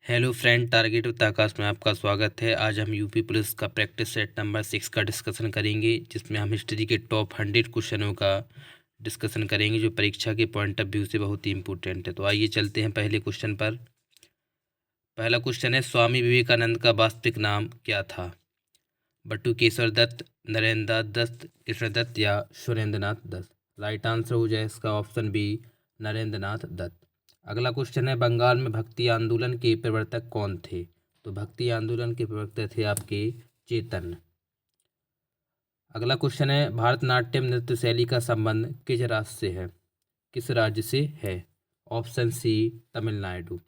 Hello friend, target with आकाश में आपका स्वागत है। आज हम यूपी पुलिस का प्रैक्टिस सेट नंबर 6 का डिस्कशन करेंगे, जिसमें हम हिस्ट्री के टॉप 100 क्वेश्चनों का डिस्कशन करेंगे, जो परीक्षा के पॉइंट ऑफ व्यू से बहुत ही इंपॉर्टेंट है। तो आइए चलते हैं पहले क्वेश्चन पर। पहला क्वेश्चन है, स्वामी विवेकानंद का वास्तविक नाम क्या था? बटुकेश्वर दत्त, नरेंद्र दत्त, कृष्णदत्त या सुरेंद्रनाथ दत्त? राइट आंसर हो जाए इसका ऑप्शन बी, नरेंद्रनाथ दत्त। अगला क्वेश्चन है, बंगाल में भक्ति आंदोलन के प्रवर्तक कौन थे? तो भक्ति आंदोलन के प्रवर्तक थे आपके चेतन। अगला क्वेश्चन है, भारतनाट्यम नृत्य शैली का संबंध किस राज्य से है? किस राज्य से है? Option C, Tamil Nadu.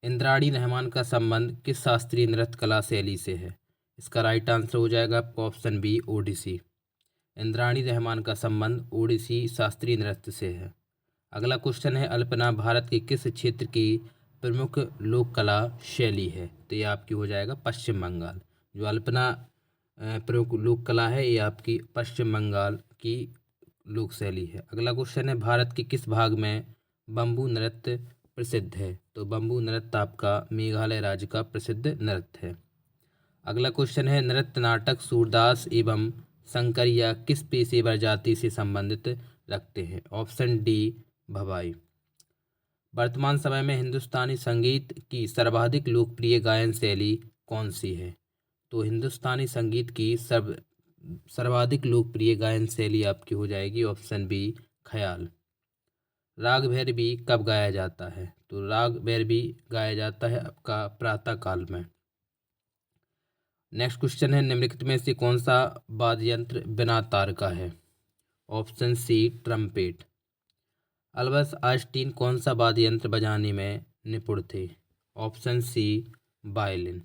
इंद्राणी रहमान का संबंध किस शास्त्रीय नृत्य कला शैली से है? इसका राइट आंसर हो जाएगा आपका ऑप्शन बी, ओडिसी। इंद्राणी रहमान का संबंध ओडिसी शास्त्रीय नृत्य से है। अगला क्वेश्चन है, अल्पना भारत के किस क्षेत्र की प्रमुख लोक कला शैली है? तो ये आपकी हो जाएगा पश्चिम बंगाल। जो अल्पना प्रमुख लोक कला है, ये आपकी पश्चिम बंगाल की लोक शैली है। अगला क्वेश्चन है, भारत के किस भाग में बम्बू नृत्य प्रसिद्ध है? तो बम्बू नृत्य आपका मेघालय राज्य का प्रसिद्ध नृत्य है। अगला क्वेश्चन है, नृत्य नाटक सूरदास एवं शंकरिया किस पेशेवर जाति से संबंधित रखते हैं? ऑप्शन डी, भवाई। वर्तमान समय में हिंदुस्तानी संगीत की सर्वाधिक लोकप्रिय गायन शैली कौन सी है? तो हिंदुस्तानी संगीत की सर्वाधिक लोकप्रिय गायन शैली आपकी हो जाएगी ऑप्शन बी, ख्याल। राग भैरवी कब गाया जाता है? तो राग भैरवी गाया जाता है आपका प्रातः काल में। नेक्स्ट क्वेश्चन है, निम्नलिखित में से कौन सा वाद्य यंत्र बिना तार का है? Option C, trumpet. Albert Einstein कौन सा वाद्य यंत्र बजाने में निपुण थे? Option C, violin.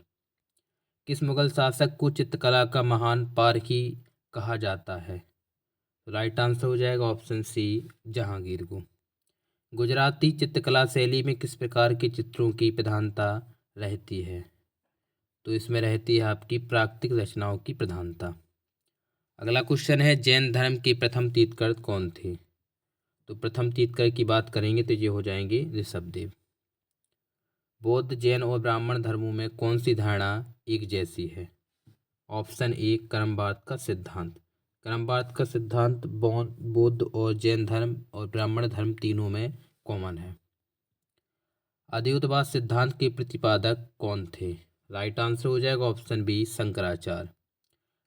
किस मुगल शासक को चित्रकला का महान पारखी कहा जाता है? राइट आंसर हो जाएगा ऑप्शन सी, जहांगीर को। गुजराती चित्रकला शैली में किस प्रकार के चित्रों की प्रधानता रहती है? तो इसमें रहती है आपकी प्राकृतिक रचनाओं की प्रधानता। अगला क्वेश्चन है, जैन धर्म के प्रथम तीर्थंकर कौन थे? तो प्रथम तीर्थंकर की बात करेंगे तो ये हो जाएंगे ऋषभदेव। बौद्ध, जैन और ब्राह्मण धर्मों में कौन सी धारणा एक जैसी है? ऑप्शन ए, कर्मवाद का सिद्धांत। कर्मवाद का सिद्धांत बौद्ध और जैन धर्म और ब्राह्मण धर्म तीनों में कॉमन है। अद्वैतवाद सिद्धांत के प्रतिपादक कौन थे? राइट आंसर हो जाएगा ऑप्शन बी, शंकराचार्य।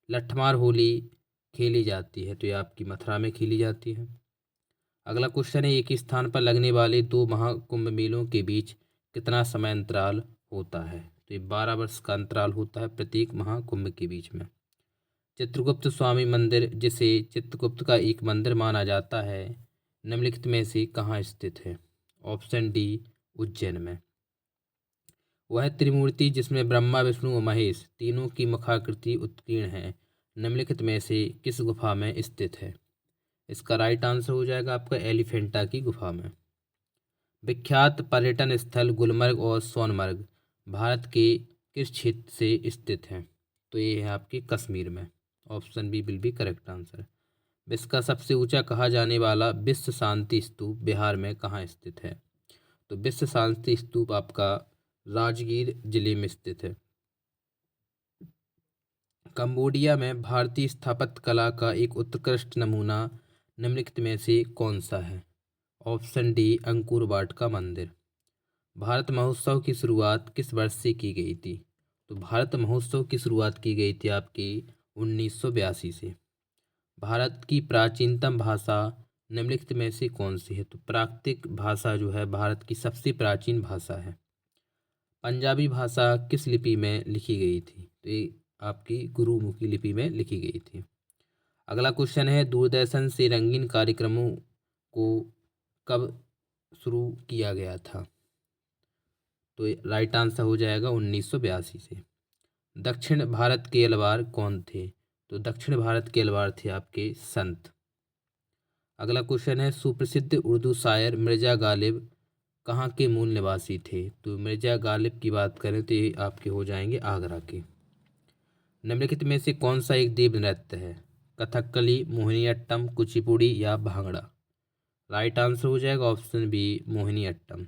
लठमार होली खेली जाती है तो ये आपकी मथुरा में खेली जाती है। अगला क्वेश्चन है, एक ही स्थान पर लगने वाले दो महाकुंभ मेलों के बीच कितना समय अंतराल होता है? तो ये 12 वर्ष का अंतराल होता है प्रत्येक महाकुंभ के बीच में। चित्रगुप्त स्वामी मंदिर, जिसे चित्रगुप्त का एक मंदिर माना जाता है, निम्नलिखित में से कहाँ स्थित है? ऑप्शन डी, उज्जैन में। वह त्रिमूर्ति जिसमें ब्रह्मा, विष्णु और महेश तीनों की मुखाकृति उत्कीर्ण है, निम्नलिखित में से किस गुफा में स्थित है? इसका राइट आंसर हो जाएगा आपका एलिफेंटा की गुफा में। विख्यात पर्यटन स्थल गुलमर्ग और सोनमर्ग भारत के किस क्षेत्र से स्थित हैं? तो ये है आपके कश्मीर में। Option B will be correct answer. विश्व का सबसे ऊंचा कहा जाने वाला विश्व शांति स्तूप बिहार में कहाँ स्थित है? तो विश्व शांति स्तूप आपका राजगीर जिले में स्थित है। कंबोडिया में भारतीय स्थापत्य कला का एक उत्कृष्ट नमूना निम्नलिखित में से कौन सा है? ऑप्शन डी, अंकोर वाट का मंदिर। भारत महोत्सव की शुरुआत किस वर्ष से की गई थी? तो भारत महोत्सव की शुरुआत की गई थी आपकी 1982 से। भारत की प्राचीनतम भाषा निम्नलिखित में से कौन सी है? तो प्राकृतिक भाषा जो है भारत की सबसे प्राचीन भाषा है। पंजाबी भाषा किस लिपि में लिखी गई थी? तो ये आपकी गुरुमुखी लिपि में लिखी गई थी। अगला क्वेश्चन है, दूरदर्शन से रंगीन कार्यक्रमों को कब शुरू किया गया था? तो राइट आंसर हो जाएगा 1982 से। दक्षिण भारत के अलवार कौन थे? तो दक्षिण भारत के अलवार थे आपके संत। अगला क्वेश्चन है, सुप्रसिद्ध उर्दू शायर मिर्जा गालिब कहाँ के मूल निवासी थे? तो मिर्जा गालिब की बात करें तो ये आपके हो जाएंगे आगरा के। निम्नलिखित में से कौन सा एक देव नृत्य है? कथकली, मोहिनीअट्टम, कुचिपुड़ी या भांगड़ा? राइट आंसर हो जाएगा ऑप्शन बी, मोहिनीअट्टम।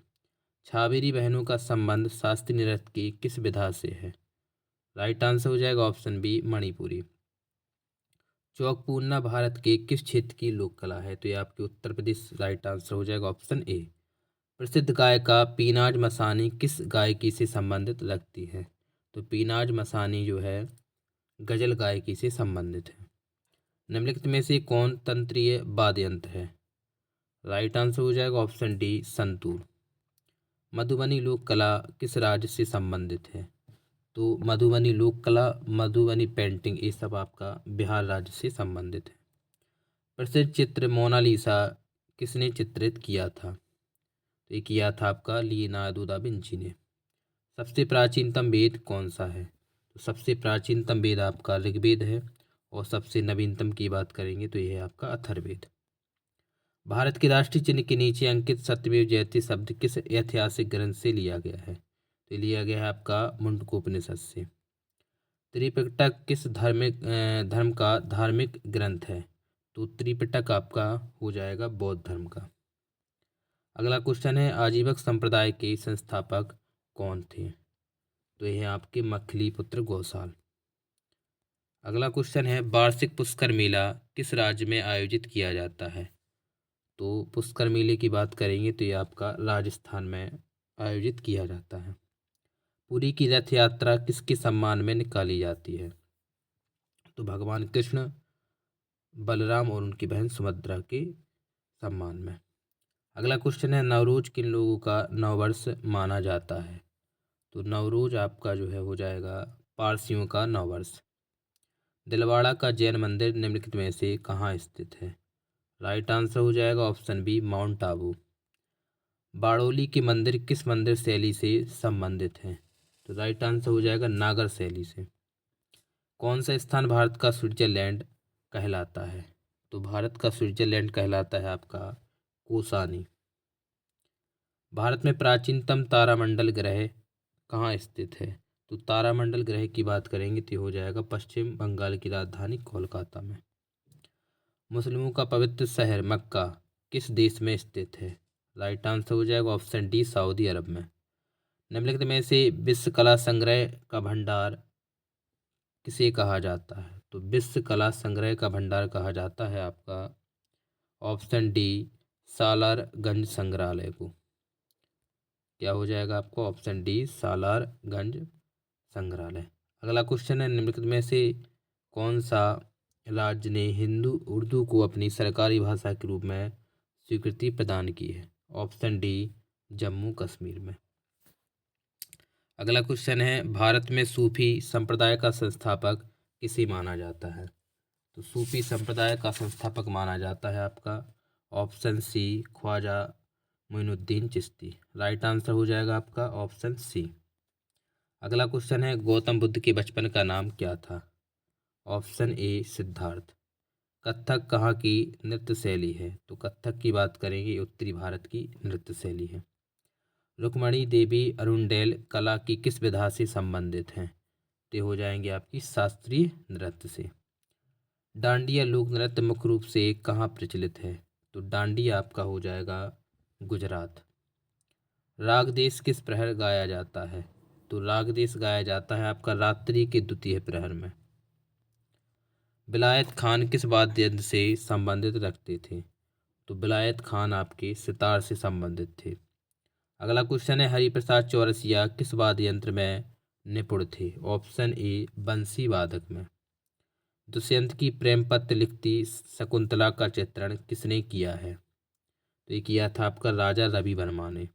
छाबेरी बहनों का संबंध शास्त्रीय नृत्य की किस विधा से है? राइट आंसर हो जाएगा ऑप्शन बी मणिपुरी। चौकपूर्णा भारत के किस क्षेत्र की लोक कला है? तो ये आपके उत्तर प्रदेश, राइट आंसर हो जाएगा ऑप्शन ए। प्रसिद्ध गायिका पीनाज मसानी किस गायकी से संबंधित रखती है? तो पीनाज मसानी जो है गजल गायकी से संबंधित है। निम्नलिखित में से कौन तंत्रीय वाद्य यंत्र है? राइट आंसर हो जाएगा ऑप्शन डी संतूर। मधुबनी लोक कला किस राज्य से संबंधित है? तो मधुबनी लोक कला, मधुबनी पेंटिंग, ये सब आपका बिहार राज्य से संबंधित है। प्रसिद्ध चित्र मोनालिसा किसने चित्रित किया था? तो ये किया था आपका लियोनार्डो दा विंची ने। सबसे प्राचीनतम वेद कौन सा है? तो सबसे प्राचीनतम वेद आपका ऋग्वेद है, और सबसे नवीनतम की बात करेंगे तो यह है आपका अथर्ववेद। भारत के राष्ट्रीय चिन्ह के नीचे अंकित सत्यमेव जयते शब्द किस ऐतिहासिक ग्रंथ से लिया गया है? तो लिया गया है आपका मुंडकोपनिषद से। त्रिपिटक किस धर्म का धार्मिक ग्रंथ है? तो त्रिपिटक आपका हो जाएगा बौद्ध धर्म का। अगला क्वेश्चन है आजीवक संप्रदाय के संस्थापक कौन थे? तो यह है आपके मखली पुत्र गौसाल। अगला क्वेश्चन है वार्षिक पुष्कर मेला किस राज्य में आयोजित किया जाता है? तो पुष्कर मेले की बात करेंगे तो ये आपका राजस्थान में आयोजित किया जाता है। पुरी की रथ यात्रा किसके सम्मान में निकाली जाती है? तो भगवान कृष्ण, बलराम और उनकी बहन सुभद्रा के सम्मान में। अगला क्वेश्चन है नवरोज किन लोगों का नववर्ष माना जाता है? तो नवरोज आपका जो है हो जाएगा पारसियों का नववर्ष। दिलवाड़ा का जैन मंदिर निम्नलिखित में से कहाँ स्थित है? राइट आंसर हो जाएगा option B Mount Abu. Badoli के मंदिर किस मंदिर शैली से संबंधित हैं? तो राइट आंसर हो जाएगा नागर शैली से। कौन सा स्थान भारत का स्विट्जरलैंड कहलाता है? तो भारत का स्विट्जरलैंड कहलाता है आपका कोसानी। भारत में प्राचीनतम तारामंडल ग्रह कहाँ स्थित है? तो तारामंडल ग्रह की बात करेंगे तो हो जाएगा पश्चिम बंगाल की राजधानी कोलकाता में। मुस्लिमों का पवित्र शहर मक्का किस देश में स्थित है? राइट आंसर हो जाएगा ऑप्शन डी सऊदी अरब में। निम्नलिखित में से विश्व कला संग्रह का भंडार किसे कहा जाता है? तो विश्व कला संग्रह का भंडार कहा जाता है आपका ऑप्शन डी सालारगंज संग्रहालय को। क्या हो जाएगा आपको ऑप्शन डी सालारगंज संग्रहालय। अगला क्वेश्चन है निम्नलिखित में से कौन सा राज्य ने हिंदू उर्दू को अपनी सरकारी भाषा के रूप में स्वीकृति प्रदान की है? ऑप्शन डी जम्मू कश्मीर में। अगला क्वेश्चन है भारत में सूफी संप्रदाय का संस्थापक किसे माना जाता है? तो सूफी संप्रदाय का संस्थापक माना जाता है आपका option C Khwaja Moinuddin Chishti. Right answer हो जाएगा आपका ऑप्शन सी। अगला क्वेश्चन है गौतम बुद्ध के बचपन का नाम क्या था? Option A Siddharth. कथक कहाँ की नृत्य शैली है? तो कथक की बात करेंगे उत्तरी भारत की नृत्य शैली है। रुक्मणी देवी अरुंडेल कला की किस विधा से संबंधित हैं? तो हो जाएंगे आपकी शास्त्रीय नृत्य से। डांडिया लोक नृत्य मुख्य रूप से कहाँ प्रचलित है? तो डांडिया आपका हो जाएगा गुजरात। राग देश किस प्रहर गाया जाता है? तो राग देश गाया जाता है आपका रात्रि के द्वितीय प्रहर में। विलायत खान किस वाद्य यंत्र से संबंधित रखते थे? तो विलायत खान आपके सितार से संबंधित थे। अगला क्वेश्चन है हरिप्रसाद चौरसिया किस वाद्य यंत्र में निपुण थे? ऑप्शन ए बंसी वादक में। दुष्यंत की प्रेम पत्र लिखती शकुंतला का चित्रण किसने किया है? तो ये किया था आपका राजा रवि वर्मा ने।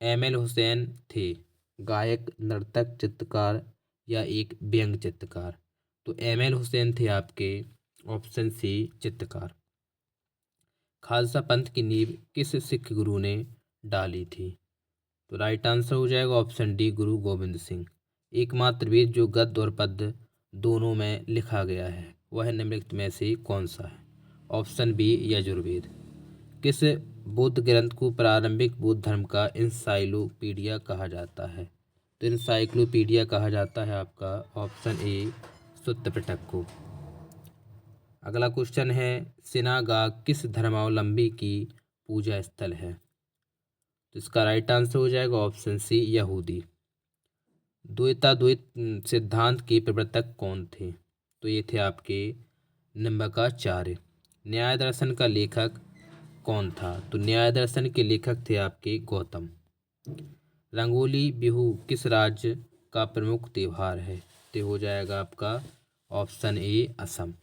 एम.एल. हुसैन थे गायक, नर्तक, चित्रकार या एक व्यंग्य चित्रकार? तो एम.एल. हुसैन थे आपके ऑप्शन सी चित्रकार। खालसा पंथ की नींव किस सिख गुरु ने डाली थी? तो राइट आंसर हो जाएगा ऑप्शन डी गुरु गोविंद सिंह। एकमात्र वेद जो गद्य और पद्य दोनों में लिखा गया है वह निम्नलिखित में से कौन सा है? Option B Yajurveda. किस बौद्ध ग्रंथ को प्रारंभिक बौद्ध धर्म का इंसाइक्लोपीडिया कहा जाता है? तो इंसाइक्लोपीडिया कहा जाता है आपका ऑप्शन ए सुत्त पिटक को। अगला क्वेश्चन है सिनागाग किस धर्मावलंबी की पूजा स्थल है? तो इसका राइट आंसर हो जाएगा ऑप्शन सी यहूदी। द्वैताद्वैत सिद्धांत के प्रवर्तक कौन थे? तो ये थे आपके निम्बकाचार्य। न्याय दर्शन का लेखक कौन था? तो न्याय दर्शन के लेखक थे आपके गौतम। रंगोली बिहू किस राज्य का प्रमुख त्योहार है? तो हो जाएगा आपका ऑप्शन ए असम।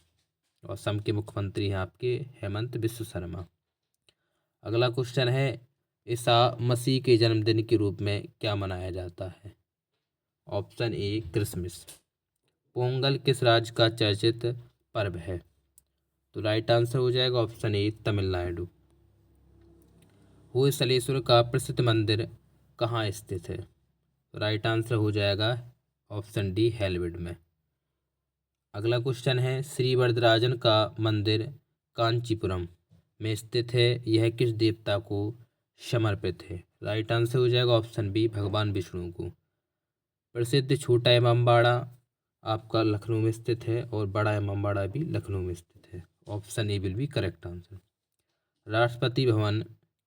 और असम के मुख्यमंत्री हैं आपके हेमंत बिस्व शर्मा। अगला क्वेश्चन है, ईसा मसीह के जन्मदिन के रूप में क्या मनाया जाता है? Option A Christmas. पोंगल किस राज्य का चर्चित पर्व है? तो राइट आंसर हो जाएगा ऑप्शन ए तमिलनाडु। होयसलेश्वर का प्रसिद्ध मंदिर कहाँ स्थित है? तो राइट आंसर हो जाएगा ऑप्शन डी हेलविड में। अगला क्वेश्चन है, श्री वरदराजन का मंदिर कांचीपुरम में स्थित है, यह किस देवता को समर्पित है? राइट आंसर हो जाएगा ऑप्शन बी भगवान विष्णु को। प्रसिद्ध छोटा इमामबाड़ा आपका लखनऊ में स्थित है और बड़ा इमामबाड़ा भी लखनऊ में स्थित है। Option A will be correct answer. Rashtrapati Bhavan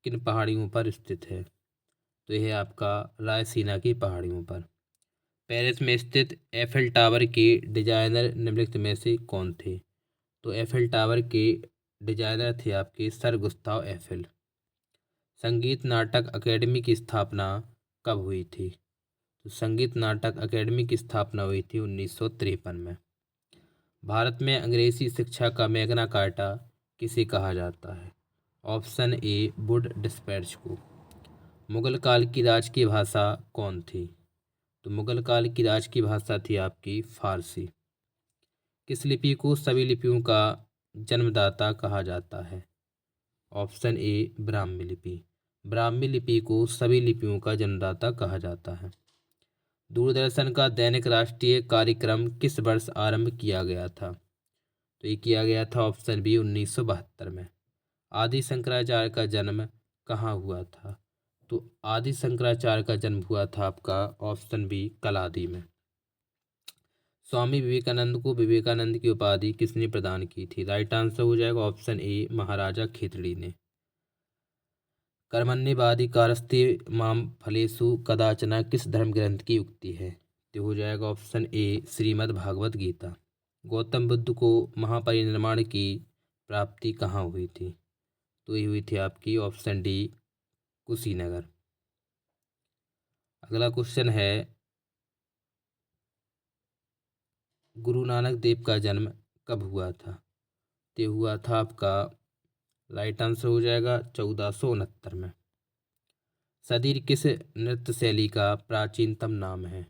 किन पहाड़ियों पर स्थित है? तो यह है आपका रायसीना की पहाड़ियों पर। पेरिस में स्थित एफिल टावर के डिजाइनर निम्नलिखित में से कौन थे? तो एफिल टावर के डिजाइनर थे आपके सर गुस्ताव एफिल। संगीत नाटक अकेडमी की स्थापना कब हुई थी? तो संगीत नाटक अकेडमी की स्थापना हुई थी 1953 में। भारत में अंग्रेजी शिक्षा का मैग्ना कार्टा किसे कहा जाता है? ऑप्शन ए वुड डिस्पैच को। मुगल काल की राज की भाषा कौन थी? तो मुगल काल की राज की भाषा थी आपकी फारसी। किस लिपि को सभी लिपियों का जन्मदाता कहा जाता है? ऑप्शन ए ब्राह्मी लिपि। ब्राह्मी लिपि को सभी लिपियों का जन्मदाता कहा जाता है। दूरदर्शन का दैनिक राष्ट्रीय कार्यक्रम किस वर्ष आरंभ किया गया था? तो ये किया गया था ऑप्शन बी 1972 में। आदि शंकराचार्य का जन्म कहाँ हुआ था? तो आदि शंकराचार्य का जन्म हुआ था आपका ऑप्शन बी कलादी में। स्वामी विवेकानंद को विवेकानंद की उपाधि किसने प्रदान की थी? राइट आंसर हो जाएगा ऑप्शन ए महाराजा खेतड़ी ने। कर्मण्येवाधिकारस्ते माम फलेषु कदाचन किस धर्म ग्रंथ की उक्ति है? तो हो जाएगा ऑप्शन ए श्रीमद् भागवत गीता। गौतम बुद्ध को महापरिनिर्वाण की प्राप्ति कहाँ हुई थी? तो ये हुई थी आपकी ऑप्शन डी कुशीनगर। अगला क्वेश्चन है, गुरु नानक देव का जन्म कब हुआ था? तो हुआ था आपका राइट आंसर हो जाएगा 1469 में। सदीर किस नृत्य शैली का प्राचीनतम नाम है?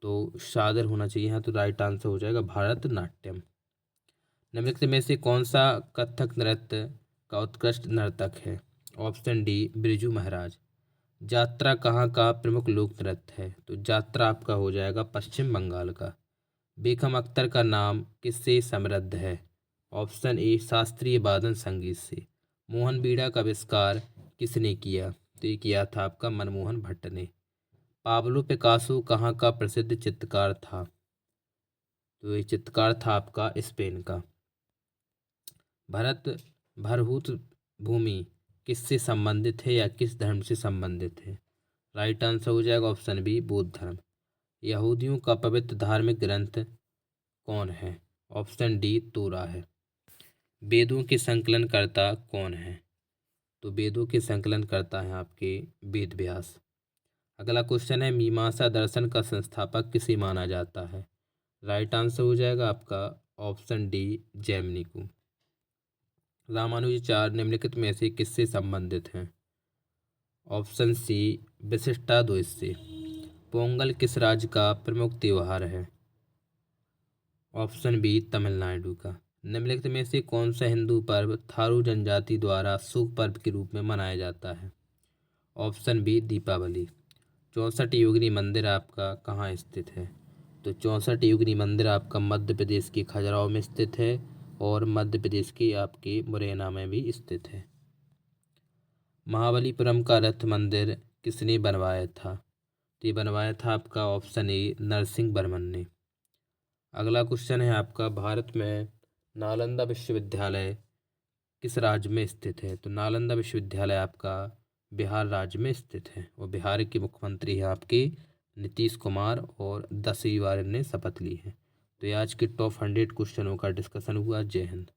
तो शादर होना चाहिए। हाँ, तो राइट आंसर हो जाएगा भारतनाट्यम। निम्नलिखित में से कौन सा कथक नृत्य का उत्कृष्ट नर्तक है? Option D Birju Maharaj. जात्रा कहाँ का प्रमुख लोक नृत्य है? तो जात्रा आपका हो जाएगा पश्चिम बंगाल का। बेगम अख्तर का नाम किससे समृद्ध है? ऑप्शन ए शास्त्रीय वादन संगीत से। मोहन बीड़ा का आविष्कार किसने किया? तो ये किया था आपका मनमोहन भट्ट ने। पाब्लो पिकासो कहाँ का प्रसिद्ध चित्रकार था? तो ये चित्रकार था आपका स्पेन का। भरत भरहूत भूमि किससे संबंधित है या किस धर्म से संबंधित है? राइट आंसर हो जाएगा ऑप्शन बी बौद्ध धर्म। यहूदियों का पवित्र धार्मिक ग्रंथ कौन है? ऑप्शन डी तोरा है। वेदों के संकलनकर्ता कौन है? तो वेदों के संकलनकर्ता हैं आपके वेद व्यास। अगला क्वेश्चन है, मीमांसा दर्शन का संस्थापक किसे माना जाता है? राइट आंसर हो जाएगा आपका ऑप्शन डी जैमिनी को। रामानुजाचार्य निम्नलिखित में से किससे संबंधित हैं? ऑप्शन सी विशिष्टाद्वैत से। पोंगल किस राज्य का प्रमुख त्यौहार है? ऑप्शन बी तमिलनाडु का। निम्नलिखित में से कौन सा हिंदू पर्व थारू जनजाति द्वारा शुभ पर्व के रूप में मनाया जाता है? Option B Deepawali. 64 योगिनी मंदिर आपका कहाँ स्थित है? तो 64 योगिनी मंदिर आपका मध्य प्रदेश के खजुराहो में स्थित है और मध्य प्रदेश के आपके मुरैना में भी स्थित है। महाबलीपुरम का रथ मंदिर किसने बनवाया था? तो ये बनवाया था आपका ऑप्शन ए नरसिंह वर्मन ने। अगला क्वेश्चन है आपका, भारत में नालंदा विश्वविद्यालय किस राज्य में स्थित है? तो नालंदा विश्वविद्यालय आपका बिहार राज्य में स्थित है। और बिहार के मुख्यमंत्री हैं आपके नीतीश कुमार और 10वीं बार इन्हें शपथ ली है। तो ये आज के टॉप 100 क्वेश्चनों का डिस्कशन हुआ। जय हिंद।